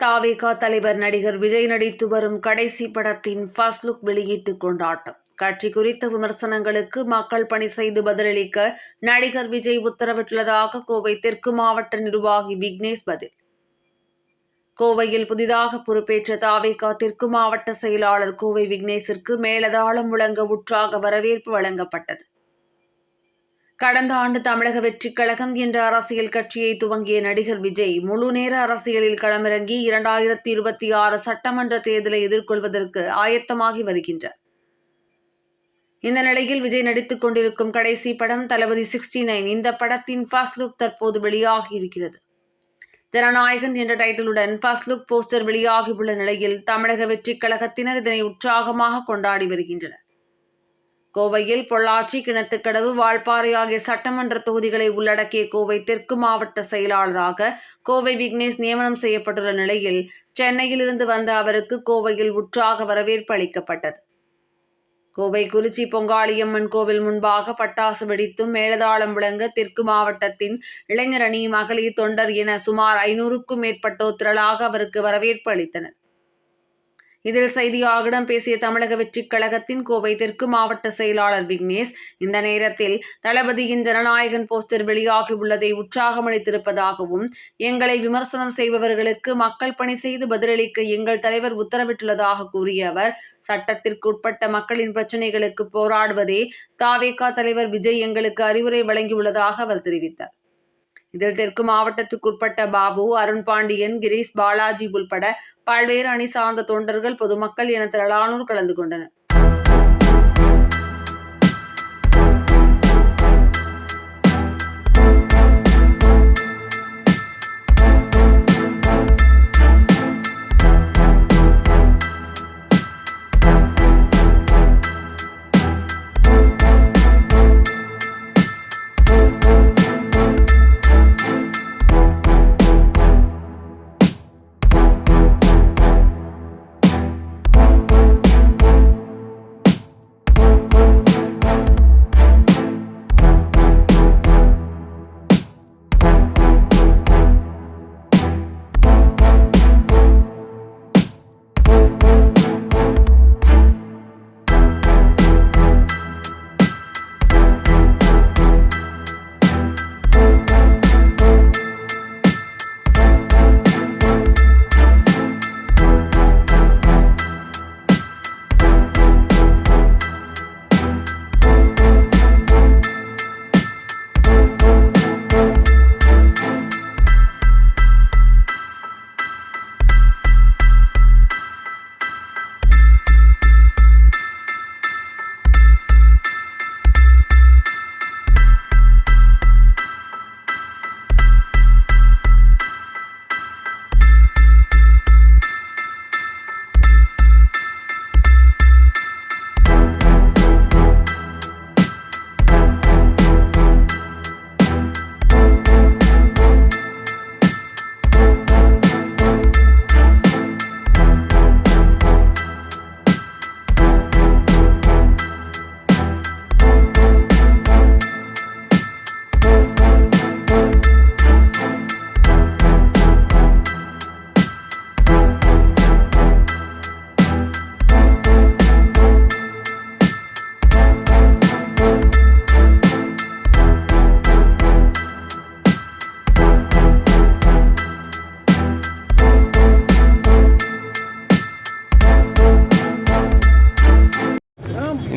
தாவேகா தலைவர் நடிகர் விஜய் நடித்து வரும் கடைசி படத்தின் ஃபர்ஸ்ட் லுக் வெளியீட்டு கொண்டாட்டம். கட்சி குறித்த விமர்சனங்களுக்கு மக்கள் பணி செய்து பதிலளிக்க நடிகர் விஜய் உத்தரவிட்டுள்ளதாக கோவை தெற்கு மாவட்ட நிர்வாகி விக்னேஷ் பதில். கோவையில் புதிதாக பொறுப்பேற்ற தாவேகா தெற்கு மாவட்ட செயலாளர் கோவை விக்னேஷிற்கு மேலதாளம் முழங்க உற்சாக வரவேற்பு வழங்கப்பட்டது. கடந்த ஆண்டு தமிழக வெற்றிக் கழகம் என்ற அரசியல் கட்சியை துவங்கிய நடிகர் விஜய் முழுநேர அரசியலில் களமிறங்கி 2026 சட்டமன்ற தேர்தலை எதிர்கொள்வதற்கு ஆயத்தமாகி வருகின்றார். இந்த நிலையில் விஜய் நடித்துக் கொண்டிருக்கும் கடைசி படம் தளபதி 69. இந்த படத்தின் ஃபர்ஸ்ட் லுக் தற்போது வெளியாகி இருக்கிறது. ஜனநாயகன் என்ற டைட்டிலுடன் ஃபர்ஸ்ட் லுக் போஸ்டர் வெளியாகியுள்ள நிலையில் தமிழக வெற்றிக் கழகத்தினர் இதனை உற்சாகமாக கொண்டாடி வருகின்றனர். கோவையில் பொள்ளாச்சி, கிணத்துக்கடவு, வால்பாறை ஆகிய சட்டமன்ற தொகுதிகளை உள்ளடக்கிய கோவை தெற்கு மாவட்ட செயலாளராக கோவை விக்னேஷ் நியமனம் செய்யப்பட்டுள்ள நிலையில் சென்னையிலிருந்து வந்த அவருக்கு கோவையில் உற்சாக வரவேற்பு அளிக்கப்பட்டது. கோவை குறிச்சி பொங்காளியம்மன் கோவில் முன்பாக பட்டாசு வெடித்தும் மேலதாளம் முழங்க தெற்கு மாவட்டத்தின் இளைஞர் அணி, மகளிர், தொண்டர் என சுமார் 500க்கும் மேற்பட்டோர் திரளாக அவருக்கு வரவேற்பு அளித்தனர். இதில் செய்தியாளர்களிடம் பேசிய தமிழக வெற்றிக் கழகத்தின் கோவை தெற்கு மாவட்ட செயலாளர் விக்னேஷ், இந்த நேரத்தில் தளபதியின் ஜனநாயகன் போஸ்டர் வெளியாகியுள்ளதை உற்சாகமளித்திருப்பதாகவும், எங்களை விமர்சனம் செய்பவர்களுக்கு மக்கள் பணி செய்து பதிலளிக்க எங்கள் தலைவர் உத்தரவிட்டுள்ளதாக கூறிய அவர், சட்டத்திற்கு உட்பட்ட மக்களின் பிரச்சினைகளுக்கு போராடுவதே தாவேகா தலைவர் விஜய் எங்களுக்கு அறிவுரை வழங்கியுள்ளதாக அவர் தெரிவித்தார். இதில் தெற்கு மாவட்டத்திற்குட்பட்ட பாபு, அருண் பாண்டியன், கிரீஷ், பாலாஜி உள்பட பல்வேறு அணி சார்ந்த தொண்டர்கள், பொதுமக்கள் என திரளானோர் கலந்து கொண்டனர்.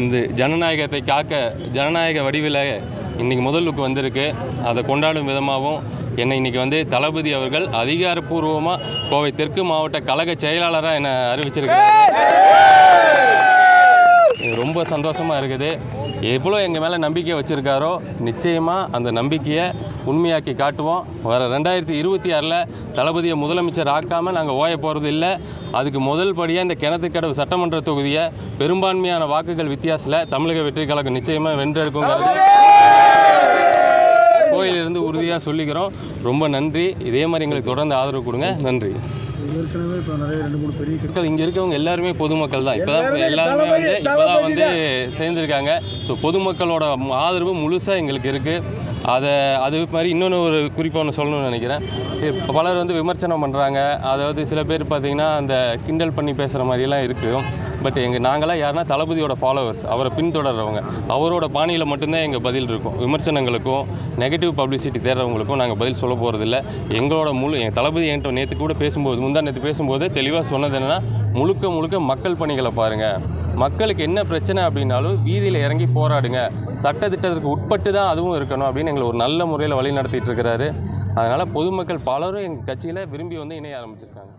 இந்த ஜனநாயகத்தை காக்க ஜனநாயக வடிவில் இன்றைக்கி முதல் லுக் வந்திருக்கு. அதை கொண்டாடும் விதமாகவும் என்னை இன்றைக்கி தளபதி அவர்கள் அதிகாரப்பூர்வமாக கோவை தெற்கு மாவட்ட கழக செயலாளராக என்னை அறிவிச்சிருக்காங்க. ரொம்ப சந்தோஷமாக இருக்குது. எவ்வளோ எங்கள் மேலே நம்பிக்கை வச்சுருக்காரோ நிச்சயமாக அந்த நம்பிக்கையை உண்மையாக்கி காட்டுவோம். வர 2026 தளபதியை முதலமைச்சர் ஆக்காமல் நாங்கள் ஓய போகிறது இல்லை. அதுக்கு முதல் படியாக இந்த கிணத்துக்கடவு சட்டமன்ற தொகுதியை பெரும்பான்மையான வாக்குகள் வித்தியாசத்தில் தமிழக வெற்றி கழகம் நிச்சயமாக வென்றெடுக்கும் கோயிலிருந்து உறுதியாக சொல்லிக்கிறோம். ரொம்ப நன்றி. இதே மாதிரி எங்களுக்கு தொடர்ந்து ஆதரவு கொடுங்க. நன்றி. ஏற்கனவே இப்போ நிறைய 2-3 பெரிய இங்கே இருக்கவங்க எல்லாருமே பொதுமக்கள் தான். எல்லாருமே இப்போதான் சேர்ந்துருக்காங்க. ஸோ பொதுமக்களோட ஆதரவு முழுசாக எங்களுக்கு இருக்குது. அது மாதிரி இன்னொன்று ஒரு குறிப்பாக ஒன்று சொல்லணும்னு நினைக்கிறேன். இப்போ பலர் வந்து விமர்சனம் பண்ணுறாங்க. அதாவது சில பேர் பார்த்திங்கன்னா அந்த கிண்டல் பண்ணி பேசுகிற மாதிரியெல்லாம் இருக்குது. பட் நாங்களாம் யாருன்னா தளபதியோட ஃபாலோவர்ஸ், அவரை பின்தொடர்றவங்க. அவரோட பாணியில் மட்டும்தான் எங்கள் பதில் இருக்கும். விமர்சனங்களுக்கும் நெகட்டிவ் பப்ளிசிட்டி தேடுறவங்களுக்கும் நாங்கள் பதில் சொல்ல போகிறதில்ல. எங்களோட எங்கள் தளபதி என்கிட்ட நேற்று கூட நேற்று பேசும்போது தெளிவாக சொன்னது என்னென்னா, முழுக்க மக்கள் பணிகளை பாருங்கள். மக்களுக்கு என்ன பிரச்சனை அப்படின்னாலும் வீதியில் இறங்கி போராடுங்க, சட்டத்திட்டத்திற்கு உட்பட்டு தான் அதுவும் இருக்கணும் அப்படின்னு எங்களை ஒரு நல்ல முறையில் வழி நடத்திட்டு இருக்கிறாரு. அதனால் பொதுமக்கள் பலரும் எங்கள் கட்சியில் விரும்பி வந்து இணைய ஆரம்பிச்சிருக்காங்க.